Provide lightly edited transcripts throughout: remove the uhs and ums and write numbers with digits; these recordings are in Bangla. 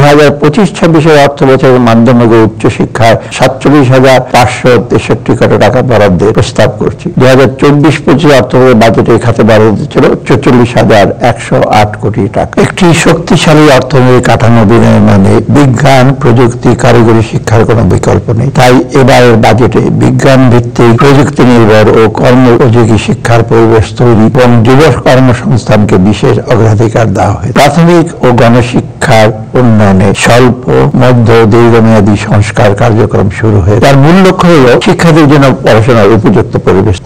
2025-26 অর্থ বছরের মাধ্যমিক ও উচ্চশিক্ষায় 47,563 কোটি টাকা বরাদ্দের প্রস্তাব করছি। 2024-25 অর্থ বাজেটে খাতে বরাদ্দ ছিল 44,108 কোটি টাকা। একটি শক্তিশালী অর্থনৈতিক কাঠামো বিনির্মাণে বিজ্ঞান, প্রযুক্তি, কারিগরি শিক্ষার কোনো বিকল্প নেই। তাই এবারের বাজেটে বিজ্ঞান ভিত্তিক, প্রযুক্তি নির্ভর ও কর্মোপযোগী শিক্ষার পরিবেশ তৈরি এবং যুব কর্মসংস্থানকে বিশেষ অগ্রাধিকার দেওয়া হয়েছে। প্রাথমিক ও গণশিক্ষার উন্নয়নে স্বল্প, মধ্য ও দীর্ঘমেয়াদী সংস্কার কার্যক্রম শুরু হয়েছে। তার মূল লক্ষ্য হল শিক্ষার্থীর জন্য পড়াশোনার উপযুক্ত পরিবেশ,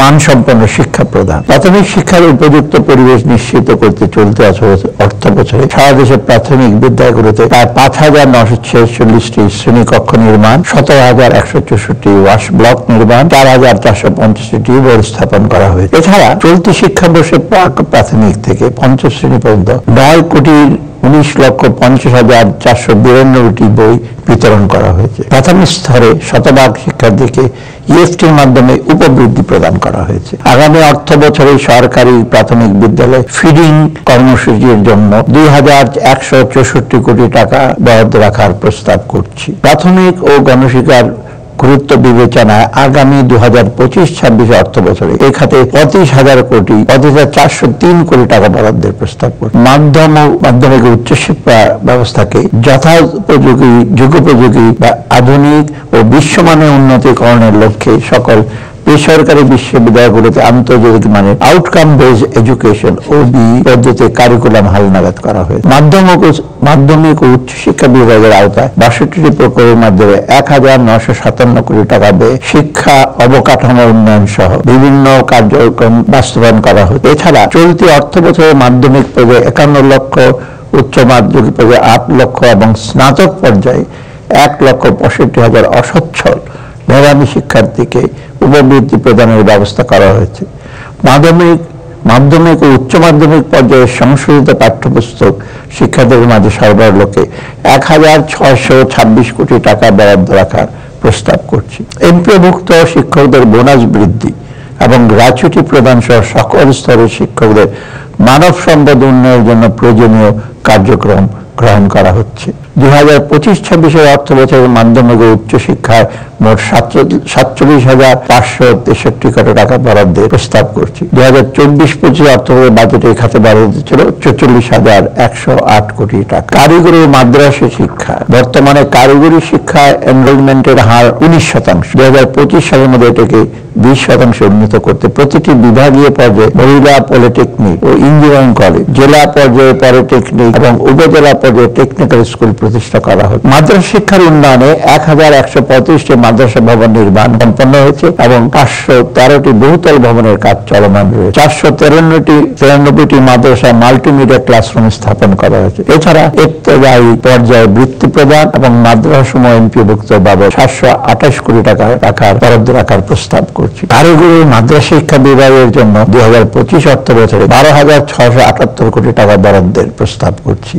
মানসম্পন্ন শিক্ষা প্রদান। প্রাথমিক শিক্ষার উপযুক্ত পরিবেশ নিশ্চিত করতে চলতি অর্থ বছরে সারা দেশের প্রাথমিক বিদ্যালয়গুলোতে প্রায় 5,946টি শ্রেণীকক্ষ নির্মাণ, 17,164টি ওয়াশ ব্লক নির্মাণ, 4,450টি টিউবওয়েল স্থাপন করা হয়েছে। এছাড়া চলতি শিক্ষাবর্ষে প্রাক প্রাথমিক থেকে পঞ্চম শ্রেণী পর্যন্ত 9,19,50,492টি বই বিতরণ করা হয়েছে। প্রাথমিক স্তরে শতভাগ শিক্ষার্থীকে ইএফটির মাধ্যমে উপবৃত্তি প্রদান করা হয়েছে। আগামী অর্থ বছরে সরকারি প্রাথমিক বিদ্যালয় ফিডিং কর্মসূচির জন্য 2,164 কোটি টাকা বরাদ্দ রাখার প্রস্তাব করছি। প্রাথমিক ও গণশিক্ষার গুরুত্ব বিবেচনায় আগামী 2025-26 অর্থ বছরে এই খাতে 25,403 কোটি টাকা বরাদ্দের প্রস্তাব করছে। মাধ্যমিক উচ্চশিক্ষা ব্যবস্থাকে যথোপযোগী, যুগোপযোগী বা আধুনিক ও বিশ্বমানের উন্নতিকরণের লক্ষ্যে সকল বেসরকারি বিশ্ববিদ্যালয়গুলোতে আন্তর্জাতিক মানের আউটকাম বেসড এডুকেশন (OBE) পদ্ধতিতে কারিকুলাম হালনাগাদ করা হয়েছে। মাধ্যমিক ও উচ্চশিক্ষা বিভাগের আওতায় 62টি প্রকল্পের মাধ্যমে 1,957 কোটি টাকা ব্যয়ে শিক্ষা অবকাঠামো উন্নয়ন সহ বিভিন্ন কার্যক্রম বাস্তবায়ন করা হয়েছে। এছাড়া চলতি অর্থ বছরের মাধ্যমিক পর্যায়ে 51 লক্ষ, উচ্চ মাধ্যমিক পর্যায়ে 8 লক্ষ এবং স্নাতক পর্যায়ে 1,65,000 অসচ্ছল মেধাবী শিক্ষার্থীকে উপবৃত্তি প্রদানের ব্যবস্থা করা হয়েছে। মাধ্যমিক ও উচ্চ মাধ্যমিক পর্যায়ে সংশোধিত পাঠ্যপুস্তক শিক্ষার্থীদের মাঝে সরবরাহের লক্ষ্যে 1,626 কোটি টাকা বরাদ্দ রাখার প্রস্তাব করছি। এমপিওভুক্ত শিক্ষকদের বোনাস বৃদ্ধি এবং গ্র্যাচুইটি প্রদান সহ সকল স্তরের শিক্ষকদের মানব সম্পদ উন্নয়নের জন্য প্রয়োজনীয় কার্যক্রম গ্রহণ করা হচ্ছে। 2025-26 অর্থ বছরের মাধ্যমিক ও উচ্চশিক্ষায় মোট 47,563 কোটি টাকা বরাদ্দের প্রস্তাব করছি। 2024-25 অর্থ বাজেটে খাতে বরাদ্দ ছিল 44,108 কোটি টাকা। কারিগরি ও মাদ্রাসা শিক্ষা, বর্তমানে কারিগরি শিক্ষায় এনরোলমেন্টের হার 19%। 2025 সালের মধ্যে এটাকে 20% উন্নীত করতে প্রতিটি বিভাগীয় পর্যায়ে মহিলা পলিটেকনিক ও ইঞ্জিনিয়ারিং কলেজ, জেলা পর্যায়ে পলিটেকনিক এবং উপজেলা পর্যায়ে টেকনিক্যাল স্কুল প্রতিষ্ঠা করা হয়। মাদ্রাসা শিক্ষার উন্নয়নে 1,135টি মাদ্রাসা ভবন নির্মাণ সম্পন্ন হয়েছে এবং 513টি বহুতল ভবনের কাজ চলমান রয়েছে। 493টি মাদ্রাসা মাল্টিমিডিয়া ক্লাসরুম স্থাপন করা হয়েছে। এছাড়া ইবতেদায়ী পর্যায়ে বৃত্তি প্রদান এবং মাদ্রাসা সমূহ এমপিওভুক্ত বাবদ 728 কোটি টাকা বরাদ্দ রাখার প্রস্তাব করছি। কারিগরি মাদ্রাসা শিক্ষা বিভাগের জন্য 2025 অর্থ বছরে 12,678 কোটি টাকা বরাদ্দের প্রস্তাব করছি।